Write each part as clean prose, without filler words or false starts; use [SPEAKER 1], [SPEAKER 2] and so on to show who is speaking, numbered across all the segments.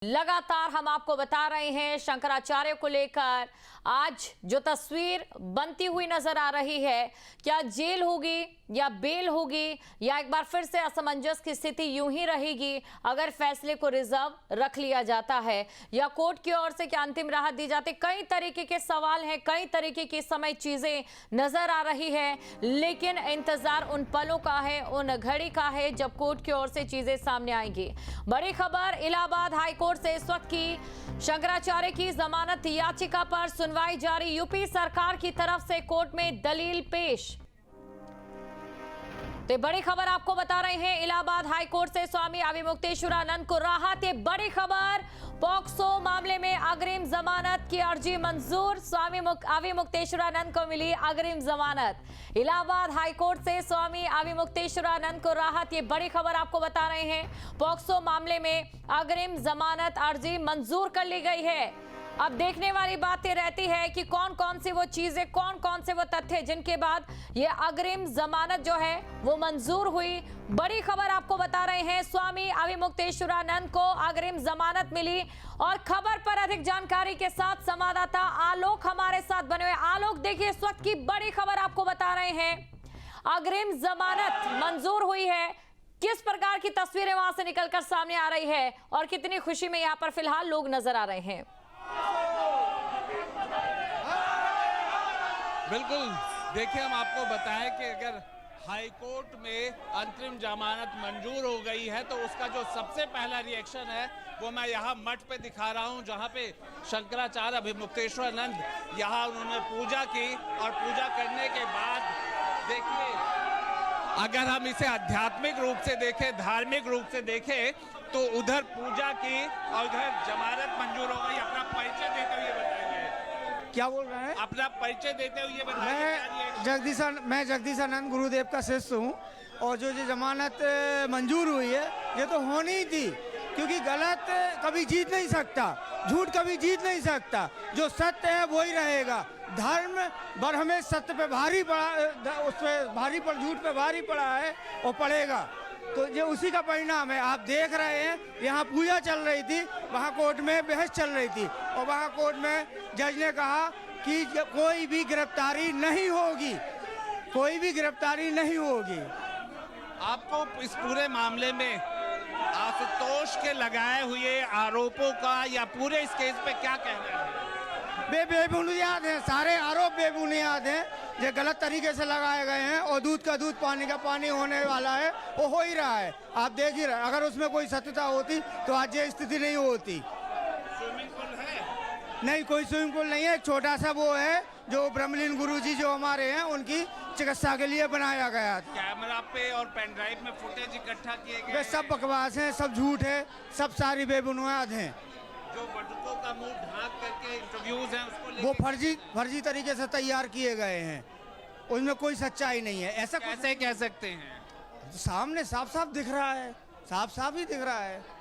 [SPEAKER 1] लगातार हम आपको बता रहे हैं शंकराचार्य को लेकर आज जो तस्वीर बनती हुई नजर आ रही है, क्या जेल होगी या बेल होगी या एक बार फिर से असमंजस की स्थिति यूं ही रहेगी अगर फैसले को रिजर्व रख लिया जाता है या कोर्ट की ओर से क्या अंतिम राहत दी जाती। कई तरीके के सवाल हैं, कई तरीके की समय चीजें नजर आ रही है, लेकिन इंतजार उन पलों का है, उन घड़ी का है जब कोर्ट की ओर से चीजें सामने आएंगी। बड़ी खबर इलाहाबाद हाईकोर्ट से इस वक्त की शंकराचार्य की जमानत याचिका पर सुनवाई जारी। यूपी सरकार की तरफ से कोर्ट में दलील पेश। तो बड़ी खबर आपको बता रहे हैं, इलाहाबाद हाईकोर्ट से स्वामी अविमुक्तेश्वरानंद को राहत। ये बड़ी खबर, पॉक्सो मामले में अग्रिम जमानत की अर्जी मंजूर। स्वामी अविमुक्तेश्वरानंद को मिली अग्रिम जमानत। इलाहाबाद हाईकोर्ट से स्वामी अविमुक्तेश्वरानंद को राहत। ये बड़ी खबर आपको बता रहे हैं, पॉक्सो मामले में अग्रिम जमानत अर्जी मंजूर कर ली गई है। अब देखने वाली बात ये रहती है कि कौन कौन सी वो चीजें, कौन कौन से वो तथ्य जिनके बाद ये अग्रिम जमानत जो है वो मंजूर हुई। बड़ी खबर आपको बता रहे हैं, स्वामी अविमुक्तेश्वरानंद को अग्रिम जमानत मिली। और खबर पर अधिक जानकारी के साथ संवाददाता आलोक हमारे साथ बने हुए। आलोक, देखिए इस वक्त की बड़ी खबर आपको बता रहे हैं, अग्रिम जमानत मंजूर हुई है। किस प्रकार की तस्वीरें वहां से निकलकर सामने आ रही है और कितनी खुशी में यहाँ पर फिलहाल लोग नजर आ रहे हैं?
[SPEAKER 2] बिल्कुल, देखिए हम आपको बताएं कि अगर हाईकोर्ट में अंतरिम जमानत मंजूर हो गई है तो उसका जो सबसे पहला रिएक्शन है वो मैं यहाँ मठ पे दिखा रहा हूँ, जहाँ पे शंकराचार्य अविमुक्तेश्वरानंद यहाँ उन्होंने पूजा की। और पूजा करने के बाद देखिए, अगर हम इसे आध्यात्मिक रूप से देखें, धार्मिक रूप से देखें, तो उधर पूजा की और उधर जमानत मंजूर हो गई। अपना परिचय देते हुए बताइए,
[SPEAKER 3] क्या बोल रहे हैं?
[SPEAKER 2] अपना परिचय देते हुए बताइए।
[SPEAKER 3] मैं जगदीशानंद गुरुदेव का शिष्य हूँ और जो जमानत मंजूर हुई है ये तो होनी ही थी, क्योंकि गलत कभी जीत नहीं सकता, झूठ कभी जीत नहीं सकता। जो सत्य है वही रहेगा। धर्म पर हमें सत्य पे भारी पड़ा, उस पे भारी पड़, झूठ पे भारी पड़ा है और पड़ेगा। तो ये उसी का परिणाम है। आप देख रहे हैं यहाँ पूजा चल रही थी, वहाँ कोर्ट में बहस चल रही थी और वहाँ कोर्ट में जज ने कहा कि कोई भी गिरफ्तारी नहीं होगी, कोई भी गिरफ्तारी नहीं होगी।
[SPEAKER 2] आपको इस पूरे मामले में आशुतोष के लगाए हुए आरोपों का या पूरे इस केस पे क्या कहना है?
[SPEAKER 3] बेबुनियाद हैं, सारे आरोप बेबुनियाद हैं, जो गलत तरीके से लगाए गए हैं। और दूध का दूध, पानी का पानी होने वाला है, वो हो ही रहा है। आप देख ही रहे, अगर उसमें कोई सत्यता होती तो आज ये स्थिति नहीं होती।
[SPEAKER 2] स्विमिंग पूल है?
[SPEAKER 3] नहीं, कोई स्विमिंग पूल नहीं है। छोटा सा वो है जो ब्रह्मलीन गुरुजी जो हमारे हैं उनकी चिकित्सा के लिए बनाया गया था।
[SPEAKER 2] कैमरा पे और पेन ड्राइव में फुटेज इकट्ठा किए गए,
[SPEAKER 3] वे सब बकवास हैं, सब झूठ है, सब सारी बेबुनियाद हैं।
[SPEAKER 2] जो बटुकों का मुंह ढांक करके इंटरव्यूज हैं उसको
[SPEAKER 3] वो फर्जी तरीके से तैयार किए गए हैं, उनमें कोई सच्चाई नहीं है। ऐसा
[SPEAKER 2] कैसे कह सकते हैं?
[SPEAKER 3] सामने साफ साफ दिख रहा है, साफ साफ ही दिख रहा है।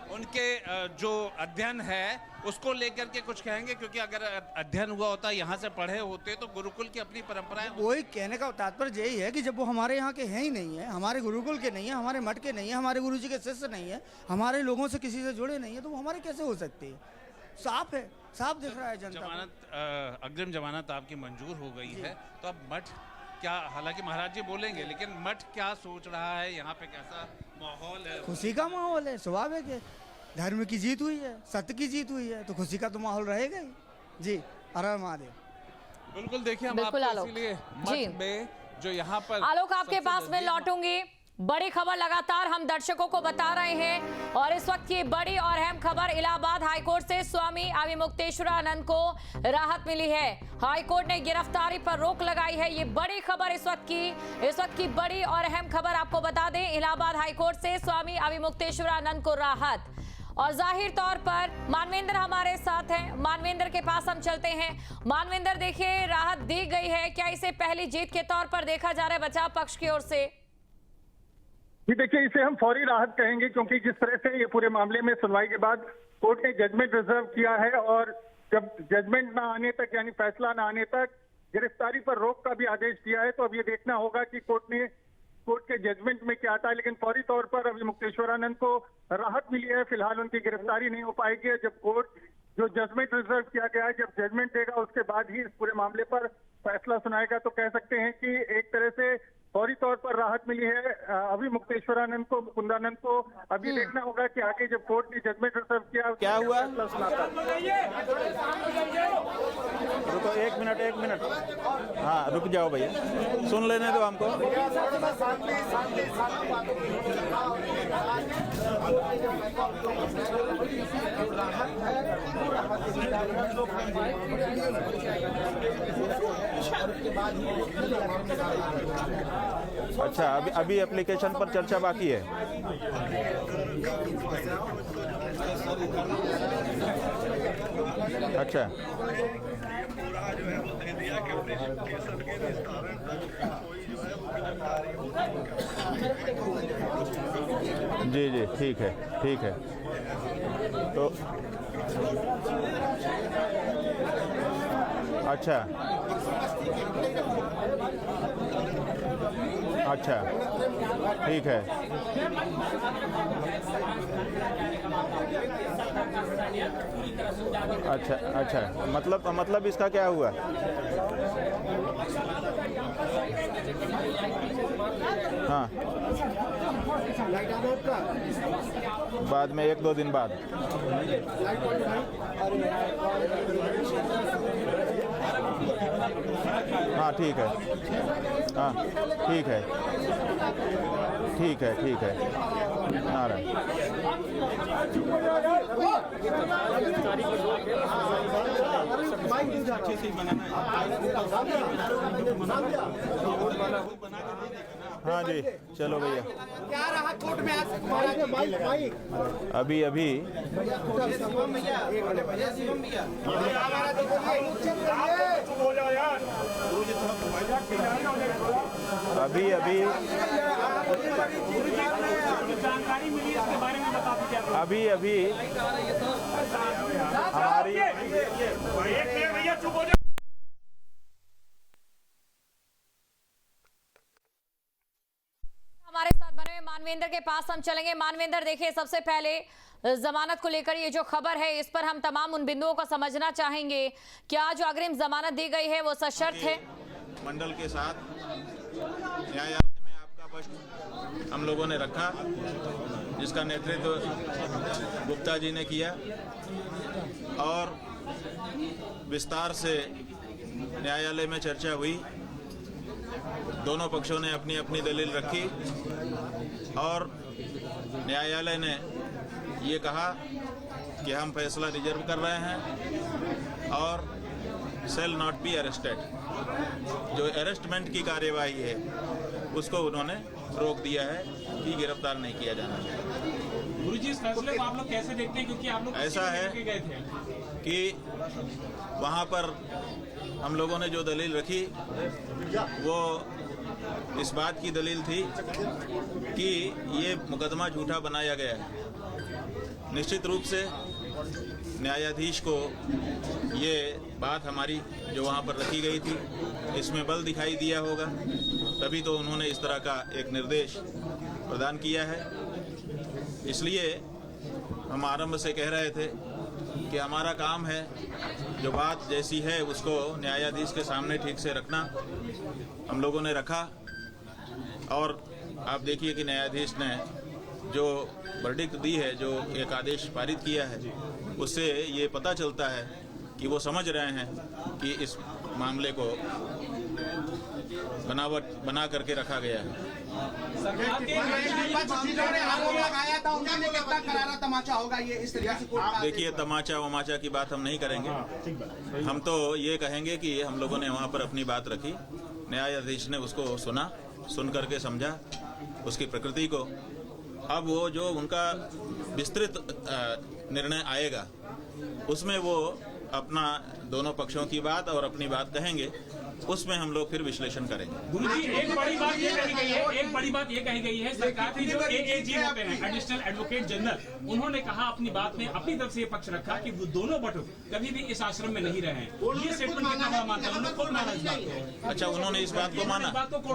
[SPEAKER 2] उनके जो अध्ययन है उसको लेकर के कुछ कहेंगे? क्योंकि अगर अध्ययन हुआ होता, यहाँ से पढ़े होते तो गुरुकुल की अपनी परंपराएं।
[SPEAKER 3] वही कहने का तात्पर्य यही है कि जब वो हमारे यहाँ के हैं ही नहीं है, हमारे गुरुकुल के नहीं है, हमारे मठ के नहीं है, हमारे गुरुजी के शिष्य नहीं है, हमारे लोगों से किसी से जुड़े नहीं है, तो वो हमारे कैसे हो सकते हैं? साफ है, साफ दिख रहा है जनता।
[SPEAKER 2] जमानत, अग्रिम जमानत आपकी मंजूर हो गई है, तो अब मठ क्या, हालांकि महाराज जी बोलेंगे, लेकिन मठ क्या सोच रहा है? यहाँ पे कैसा माहौल है?
[SPEAKER 3] खुशी का माहौल है, स्वाभाविक है। धर्म की जीत हुई है, सत्य की जीत हुई है, तो खुशी का तो माहौल रहेगा ही। जी, हर हर महादेव।
[SPEAKER 2] बिल्कुल, देखिए हम
[SPEAKER 1] बिल्कुल
[SPEAKER 2] आपको
[SPEAKER 1] आलोक,
[SPEAKER 2] इसीलिए मठ में जो यहाँ पर
[SPEAKER 1] आलोक आपके पास में लौटूंगी। बड़ी खबर लगातार हम दर्शकों को बता रहे हैं और इस वक्त की बड़ी और अहम खबर, इलाहाबाद हाईकोर्ट से स्वामी अविमुक्तेश्वरानंद को राहत मिली है। हाईकोर्ट ने गिरफ्तारी पर रोक लगाई है। ये बड़ी खबर इस वक्त की बड़ी और अहम खबर आपको बता दें, इलाहाबाद हाईकोर्ट से स्वामी अविमुक्तेश्वरानंद को राहत। और जाहिर तौर पर मानवेंद्र हमारे साथ हैं, मानवेंद्र के पास हम चलते हैं। मानवेंद्र, देखिए राहत दी गई है, क्या इसे पहली जीत के तौर पर देखा जा रहा है बचाव पक्ष की ओर से?
[SPEAKER 4] जी देखिए, इसे हम फौरी राहत कहेंगे, क्योंकि जिस तरह से ये पूरे मामले में सुनवाई के बाद कोर्ट ने जजमेंट रिजर्व किया है और जब जजमेंट ना आने तक, यानी फैसला ना आने तक गिरफ्तारी पर रोक का भी आदेश दिया है, तो अब ये देखना होगा कि कोर्ट ने कोर्ट के जजमेंट में क्या आता है, लेकिन फौरी तौर पर अभी मुक्तेश्वरानंद को राहत मिली है। फिलहाल उनकी गिरफ्तारी नहीं हो पाएगी। जब कोर्ट जो जजमेंट रिजर्व किया गया है, जब जजमेंट देगा उसके बाद ही इस पूरे मामले पर फैसला सुनाएगा। तो कह सकते हैं कि एक तरह से फौरी तौर पर राहत मिली है अभी मुक्तेश्वरानंद को, मुकुंदानंद को। अभी देखना होगा कि आगे जब कोर्ट ने जजमेंट रिजर्व किया
[SPEAKER 5] क्या हुआ?
[SPEAKER 4] फैसला सुनाता
[SPEAKER 5] रुको एक मिनट। हाँ रुक जाओ भैया, सुन लेने दो हमको। अच्छा, अभी एप्लीकेशन पर चर्चा बाकी है। अच्छा, जी ठीक है। तो अच्छा ठीक है। अच्छा मतलब इसका क्या हुआ? हाँ, बाद में 1-2 दिन बाद। हाँ ठीक है। हाँ ठीक है। नारायण हाँ जी, चलो भैया।
[SPEAKER 6] क्या रहा कोर्ट में आज?
[SPEAKER 5] अभी
[SPEAKER 6] जानकारी मिली इसके बारे में बता दीजिए।
[SPEAKER 5] अभी हमारी
[SPEAKER 6] भैया चुप हो जाओ।
[SPEAKER 1] हमारे साथ बने हुए मानवेंद्र के पास हम चलेंगे। मानवेंद्र, देखिए, सबसे पहले जमानत को लेकर ये जो खबर है, इस पर हम तमाम उन बिंदुओं को समझना चाहेंगे। क्या जो अग्रिम जमानत दी गई है वो सशर्त है?
[SPEAKER 5] मंडल के साथ न्यायालय में आपका पक्ष हम लोगों ने रखा, जिसका नेतृत्व गुप्ता जी ने किया, और विस्तार से न्यायालय में चर्चा हुई। दोनों पक्षों ने अपनी अपनी दलील रखी और न्यायालय ने ये कहा कि हम फैसला रिजर्व कर रहे हैं और सेल नॉट बी अरेस्टेड। जो अरेस्टमेंट की कार्यवाही है उसको उन्होंने रोक दिया है कि गिरफ्तार नहीं किया जाना चाहिए।
[SPEAKER 6] गुरुजी, इस फैसले को आप लोग कैसे देखते हैं? क्योंकि आप लोग
[SPEAKER 5] ऐसा है
[SPEAKER 6] गए थे
[SPEAKER 5] कि वहाँ पर हम लोगों ने जो दलील रखी वो इस बात की दलील थी कि ये मुकदमा झूठा बनाया गया है। निश्चित रूप से न्यायाधीश को ये बात हमारी जो वहाँ पर रखी गई थी इसमें बल दिखाई दिया होगा, तभी तो उन्होंने इस तरह का एक निर्देश प्रदान किया है। इसलिए हम आरंभ से कह रहे थे कि हमारा काम है जो बात जैसी है उसको न्यायाधीश के सामने ठीक से रखना। हम लोगों ने रखा और आप देखिए कि न्यायाधीश ने जो वर्डिक्ट दी है, जो एक आदेश पारित किया है, उससे ये पता चलता है कि वो समझ रहे हैं कि इस मामले को बना करके रखा गया है। देखिए, तमाचा वमाचा की बात हम नहीं करेंगे। हम तो ये कहेंगे कि हम लोगों ने वहाँ पर अपनी बात रखी, न्यायाधीश ने उसको सुना, सुन करके समझा उसकी प्रकृति को। अब वो जो उनका विस्तृत निर्णय आएगा उसमें वो अपना दोनों पक्षों की बात और अपनी बात कहेंगे उसमें हम लोग फिर विश्लेषण करेंगे।
[SPEAKER 6] गुरुजी, एक बड़ी बात ये कही गई है, एक बड़ी बात ये कही गई है, सरकार की जो एएजी होते हैं, एडिशनल एडवोकेट जनरल, उन्होंने कहा अपनी बात में अपनी तरफ से ये पक्ष रखा कि वो दोनों बटुक कभी भी इस आश्रम में नहीं रहे हैं। ये स्टेटमेंट कितना बड़ा मानता है? उन्होंने खुद माना इस बात को।
[SPEAKER 5] अच्छा, उन्होंने इस बात को माना?
[SPEAKER 6] बात को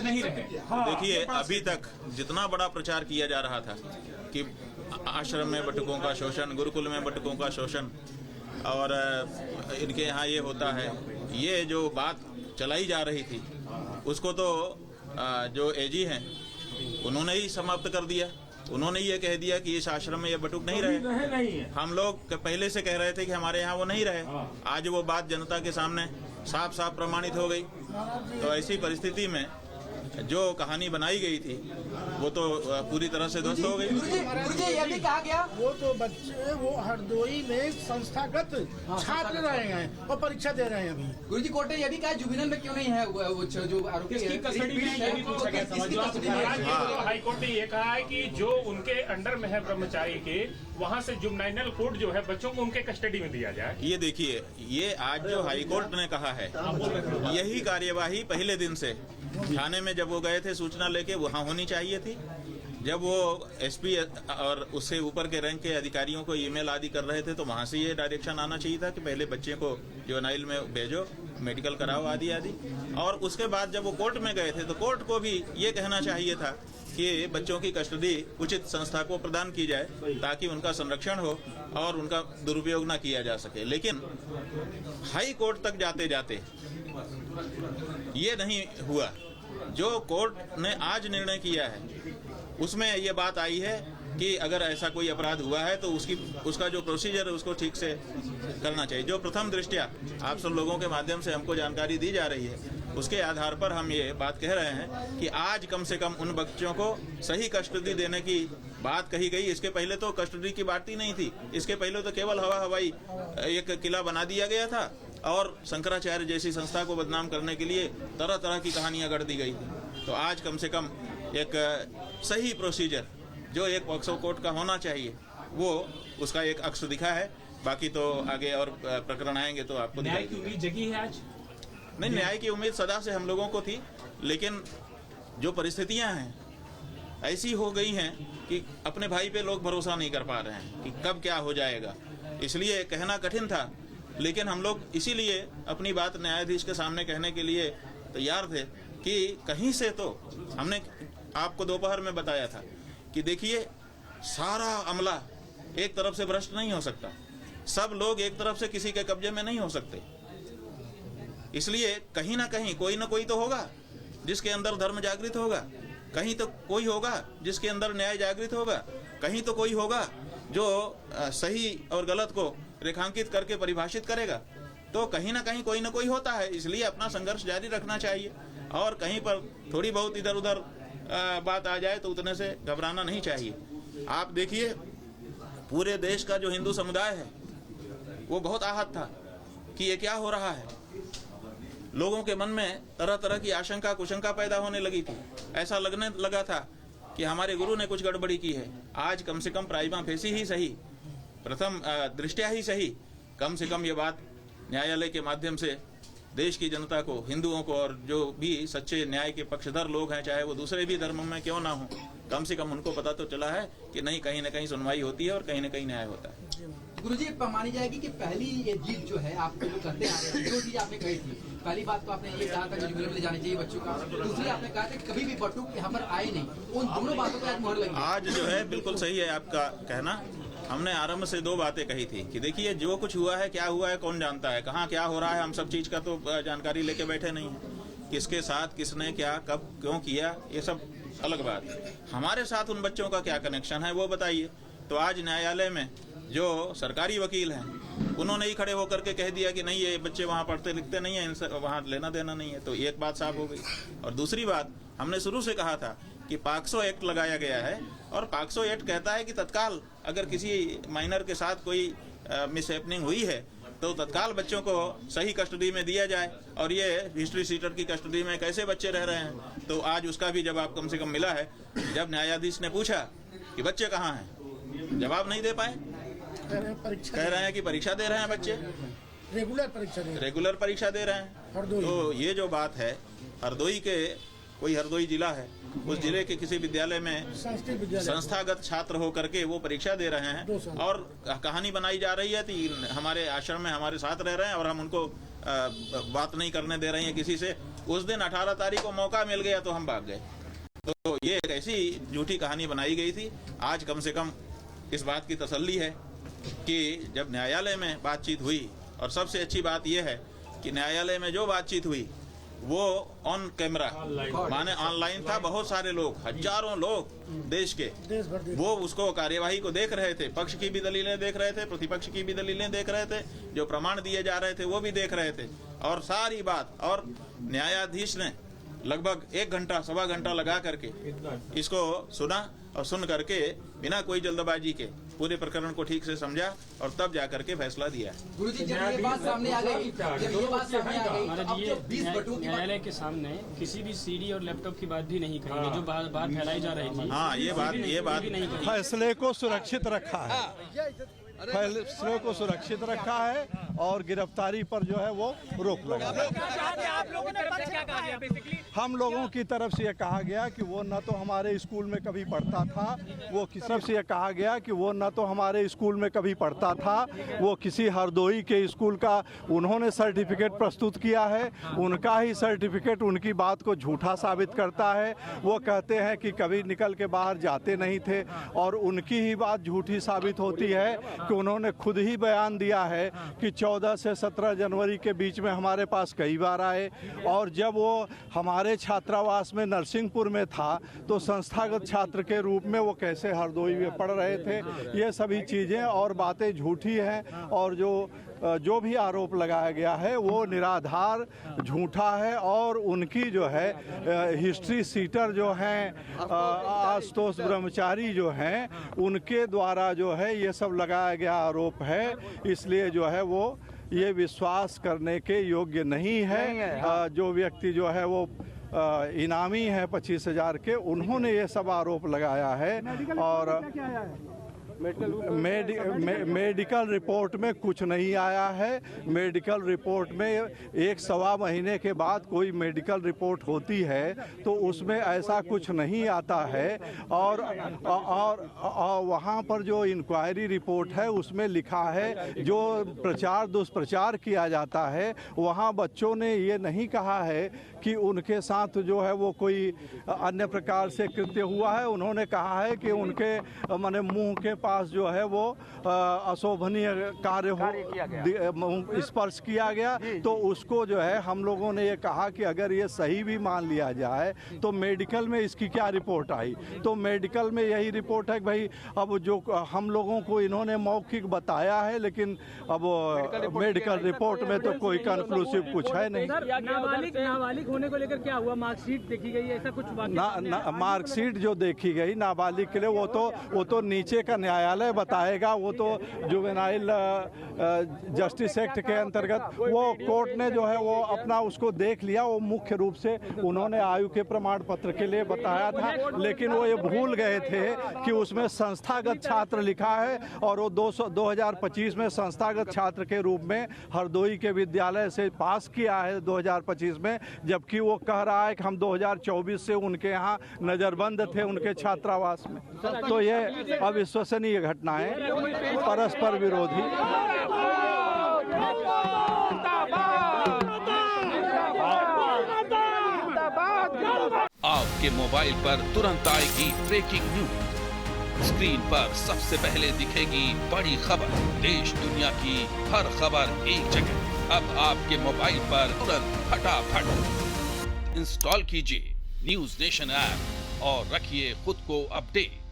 [SPEAKER 6] नहीं रहे।
[SPEAKER 5] देखिए, अभी तक जितना बड़ा प्रचार किया जा रहा था कि आश्रम में बटुकों का शोषण, गुरुकुल में बटुकों का शोषण और इनके यहाँ ये होता है, ये जो बात चलाई जा रही थी उसको तो जो एजी हैं उन्होंने ही समाप्त कर दिया। उन्होंने ये कह दिया कि इस आश्रम में ये बटुक नहीं रहे। हम लोग पहले से कह रहे थे कि हमारे यहाँ वो नहीं रहे। आज वो बात जनता के सामने साफ साफ प्रमाणित हो गई। तो ऐसी परिस्थिति में जो कहानी बनाई गई थी वो तो पूरी तरह से ध्वस्त हो गई।
[SPEAKER 7] गुरुजी, ये भी कहा गया
[SPEAKER 8] वो तो बच्चे वो हरदोई में संस्थागत छात्र रहे हैं और परीक्षा दे रहे हैं अभी।
[SPEAKER 7] गुरुजी, कोर्ट ने ये भी कहा जुबिनल में क्यों नहीं है वो जो आरोपी है,
[SPEAKER 6] कस्टडी में है, ये भी पूछा गया सवाल। हाईकोर्ट ने ये कहा है कि जो उनके अंडर में है ब्रह्मचारी के, वहाँ से जुवेनाइल कोर्ट जो है बच्चों को उनके कस्टडी में दिया जाए।
[SPEAKER 5] ये देखिए, ये आज जो हाईकोर्ट ने कहा है, यही कार्यवाही पहले दिन से थाने में जब वो गए थे सूचना लेके वहाँ होनी चाहिए थी। जब वो एसपी और उससे ऊपर के रैंक के अधिकारियों को ईमेल आदि कर रहे थे तो वहाँ से ये डायरेक्शन आना चाहिए था कि पहले बच्चे को जुवेनाइल में भेजो, मेडिकल कराओ आदि आदि। और उसके बाद जब वो कोर्ट में गए थे तो कोर्ट को भी ये कहना चाहिए था कि बच्चों की कस्टडी उचित संस्था को प्रदान की जाए ताकि उनका संरक्षण हो और उनका दुरुपयोग न किया जा सके। लेकिन हाई कोर्ट तक जाते जाते ये नहीं हुआ। जो कोर्ट ने आज निर्णय किया है उसमें ये बात आई है कि अगर ऐसा कोई अपराध हुआ है तो उसका जो प्रोसीजर है उसको ठीक से करना चाहिए। जो प्रथम दृष्टया आप सब लोगों के माध्यम से हमको जानकारी दी जा रही है उसके आधार पर हम ये बात कह रहे हैं कि आज कम से कम उन बच्चों को सही कस्टडी देने की बात कही गई। इसके पहले तो कस्टडी की बात ही नहीं थी। इसके पहले तो केवल हवाई एक किला बना दिया गया था और शंकराचार्य जैसी संस्था को बदनाम करने के लिए तरह तरह की कहानियां गढ़ दी गई थी। तो आज कम से कम एक सही प्रोसीजर जो एक पॉक्सो कोर्ट का होना चाहिए वो उसका एक अक्ष दिखा है। बाकी तो आगे और प्रकरण आएंगे तो आपको
[SPEAKER 6] न्याय की उम्मीद जगी है आज?
[SPEAKER 5] नहीं, न्याय की उम्मीद सदा से हम लोगों को थी, लेकिन जो परिस्थितियां हैं ऐसी हो गई हैं कि अपने भाई पे लोग भरोसा नहीं कर पा रहे हैं कि कब क्या हो जाएगा। इसलिए कहना कठिन था, लेकिन हम लोग इसीलिए अपनी बात न्यायाधीश के सामने कहने के लिए तैयार थे कि कहीं से तो हमने आपको दोपहर में बताया था कि देखिए सारा अमला एक तरफ से भ्रष्ट नहीं हो सकता, सब लोग एक तरफ से किसी के कब्जे में नहीं हो सकते। इसलिए कहीं ना कहीं कोई ना कोई तो होगा जिसके अंदर धर्म जागृत होगा, कहीं तो कोई होगा जिसके अंदर न्याय जागृत होगा, कहीं तो कोई होगा जो सही और गलत को रेखांकित करके परिभाषित करेगा। तो कहीं ना कहीं कोई ना कोई होता है। इसलिए अपना संघर्ष जारी रखना चाहिए और कहीं पर थोड़ी बहुत इधर उधर बात आ जाए तो उतने से घबराना नहीं चाहिए। आप देखिए पूरे देश का जो हिंदू समुदाय है वो बहुत आहत था कि ये क्या हो रहा है। लोगों के मन में तरह तरह की आशंका कुशंका पैदा होने लगी थी। ऐसा लगने लगा था कि हमारे गुरु ने कुछ गड़बड़ी की है। आज कम से कम प्राइमा फेसी ही सही, प्रथम दृष्टया ही सही, कम से कम ये बात न्यायालय के माध्यम से देश की जनता को, हिंदुओं को और जो भी सच्चे न्याय के पक्षधर लोग हैं, चाहे वो दूसरे भी धर्मों में क्यों ना हो, कम से कम उनको पता तो चला है कि नहीं, कहीं ना कहीं सुनवाई होती है और कहीं ना कहीं न्याय होता है।
[SPEAKER 7] गुरुजी, मानी जाएगी कि पहली ये जीत जो है आप जो करते आ रहे हैं, जो चीज आपने कही थी, पहली बात तो आपने ये कहा था कि जुबिनल ले जाने चाहिए बच्चों का, दूसरी आपने कहा था कि कभी भी बटुक यहाँ पर आए नहीं। उन दोनों बातों पर आज मोहर लगी।
[SPEAKER 5] आज जो है बिल्कुल सही है आपका कहना। हमने आरंभ से दो बातें कही थी कि देखिए जो कुछ हुआ है, क्या हुआ है कौन जानता है, कहाँ क्या हो रहा है, हम सब चीज का तो जानकारी लेके बैठे नहीं है। किसके साथ किसने क्या कब क्यों किया ये सब अलग बात है। हमारे साथ उन बच्चों का क्या कनेक्शन है वो बताइए। तो आज न्यायालय में जो सरकारी वकील हैं उन्होंने ही खड़े होकर के कह दिया कि नहीं, ये बच्चे वहाँ पढ़ते लिखते नहीं है, इनसे वहाँ लेना देना नहीं है। तो एक बात साफ हो गई। और दूसरी बात, हमने शुरू से कहा था कि पॉक्सो एक्ट लगाया गया है और पॉक्सो एक्ट कहता है कि तत्काल अगर किसी माइनर के साथ कोई मिसहैपनिंग हुई है तो तत्काल बच्चों को सही कस्टडी में दिया जाए। और ये हिस्ट्री सीटर की कस्टडी में कैसे बच्चे रह रहे हैं, तो आज उसका भी जवाब कम से कम मिला है। जब न्यायाधीश ने पूछा कि बच्चे कहाँ हैं, जवाब नहीं दे पाए।
[SPEAKER 8] परीक्षा
[SPEAKER 5] कह रहे हैं कि परीक्षा दे रहे हैं बच्चे,
[SPEAKER 8] रेगुलर परीक्षा दे रहे
[SPEAKER 5] रेगुलर परीक्षा दे रहे हैं।
[SPEAKER 8] हरदोई।
[SPEAKER 5] तो ये जो बात है, हरदोई के कोई हरदोई जिला है, उस जिले के किसी विद्यालय में
[SPEAKER 8] संस्कृत विद्यालय
[SPEAKER 5] संस्थागत छात्र होकर के वो परीक्षा दे रहे
[SPEAKER 8] 2
[SPEAKER 5] हैं
[SPEAKER 8] साल।
[SPEAKER 5] और कहानी बनाई जा रही है कि हमारे आश्रम में हमारे साथ रह रहे हैं और हम उनको बात नहीं करने दे रही हैं किसी से। उस दिन 18 तारीख को मौका मिल गया तो हम भाग गए। तो ये एक ऐसी झूठी कहानी बनाई गई थी। आज कम से कम इस बात की तसल्ली है कि जब न्यायालय में बातचीत हुई, और सबसे अच्छी बात यह है कि न्यायालय में जो बातचीत हुई वो ऑन कैमरा माने ऑनलाइन था। बहुत सारे लोग, हजारों लोग देश के,
[SPEAKER 8] देश भर
[SPEAKER 5] वो उसको कार्यवाही को देख रहे थे। पक्ष की भी दलीलें देख रहे थे, प्रतिपक्ष की भी दलीलें देख रहे थे, जो प्रमाण दिए जा रहे थे वो भी देख रहे थे, और सारी बात। और न्यायाधीश ने लगभग 1 घंटा 1.25 घंटा लगा करके इसको सुना, और सुन करके बिना कोई जल्दबाजी के पूरे प्रकरण को ठीक से समझा और तब जाकर के फैसला दिया।
[SPEAKER 7] गुरुजी, जब ये बात सामने आ गई, तो अब जो 20 बटुओं की
[SPEAKER 9] न्यायालय के सामने किसी भी सीडी और लैपटॉप की बात भी नहीं कही, जो बात फैलाई जा रही थी।
[SPEAKER 5] हाँ, ये बात
[SPEAKER 10] फैसले को सुरक्षित रखा है, फैसले को सुरक्षित रखा है और गिरफ्तारी पर जो है वो रोक लगा है। हम लोगों की तरफ से ये कहा गया कि वो न तो हमारे स्कूल में कभी पढ़ता था, वो किसी तरफ से ये कहा गया कि वो न तो हमारे स्कूल में कभी पढ़ता था, वो किसी हरदोई के स्कूल का उन्होंने सर्टिफिकेट प्रस्तुत किया है। उनका ही सर्टिफिकेट उनकी बात को झूठा साबित करता है। वो कहते हैं कि कभी निकल के बाहर जाते नहीं थे, और उनकी ही बात झूठी साबित होती है कि उन्होंने खुद ही बयान दिया है कि 14 से 17 जनवरी के बीच में हमारे पास कई बार आए, और जब वो हमारे छात्रावास में नरसिंहपुर में था तो संस्थागत छात्र के रूप में वो कैसे हरदोई में पढ़ रहे थे। ये सभी चीज़ें और बातें झूठी हैं, और जो भी आरोप लगाया गया है वो निराधार झूठा है। और उनकी जो है हिस्ट्री सीटर जो हैं आशुतोष ब्रह्मचारी जो हैं, उनके द्वारा जो है ये सब लगाया गया आरोप है। इसलिए जो है वो ये विश्वास करने के योग्य नहीं है। जो व्यक्ति जो है वो इनामी है 25,000 के, उन्होंने ये सब आरोप लगाया है। और मेडिकल रिपोर्ट में कुछ नहीं आया है। मेडिकल रिपोर्ट में 1-1.25 महीने के बाद कोई मेडिकल रिपोर्ट होती है तो उसमें ऐसा कुछ नहीं आता है। और वहाँ पर जो इंक्वायरी रिपोर्ट है उसमें लिखा है, जो प्रचार दुष्प्रचार किया जाता है वहाँ बच्चों ने ये नहीं कहा है कि उनके साथ जो है वो कोई अन्य प्रकार से कृत्य हुआ है। उन्होंने कहा है कि उनके माने मुंह के पास जो है वो अशोभनीय कार्य हो, स्पर्श किया गया। तो उसको जो है हम लोगों ने ये कहा कि अगर ये सही भी मान लिया जाए तो मेडिकल में इसकी क्या रिपोर्ट आई। तो मेडिकल में यही रिपोर्ट है कि भाई अब जो हम लोगों को इन्होंने मौखिक बताया है, लेकिन अब मेडिकल रिपोर्ट में तो कोई कंक्लूसिव कुछ है नहीं।
[SPEAKER 9] नाबालिग होने को लेकर क्या हुआ? मार्कशीट देखी गई, ऐसा कुछ
[SPEAKER 10] मार्कशीट जो देखी गई नाबालिग के लिए वो तो नीचे का न्यायालय बताएगा। वो तो जुवेनाइल जस्टिस एक्ट के अंतर्गत वो कोर्ट ने जो है वो अपना उसको देख लिया। वो मुख्य रूप से उन्होंने आयु के प्रमाण पत्र के लिए बताया था, लेकिन वो ये भूल गए थे कि उसमें संस्थागत छात्र लिखा है, और वो 2025 में संस्थागत छात्र के रूप में हरदोई के विद्यालय से पास किया है 2025 में, जबकि वो कह रहा है कि हम 2024 से उनके यहाँ नज़रबंद थे उनके छात्रावास में। तो ये अविश्वसनीय घटना है, परस्पर विरोधी।
[SPEAKER 11] आपके मोबाइल पर तुरंत आएगी ब्रेकिंग न्यूज। स्क्रीन पर सबसे पहले दिखेगी बड़ी खबर, देश दुनिया की हर खबर एक जगह। अब आपके मोबाइल पर तुरंत फटाफट इंस्टॉल कीजिए न्यूज़ नेशन ऐप और रखिए खुद को अपडेट।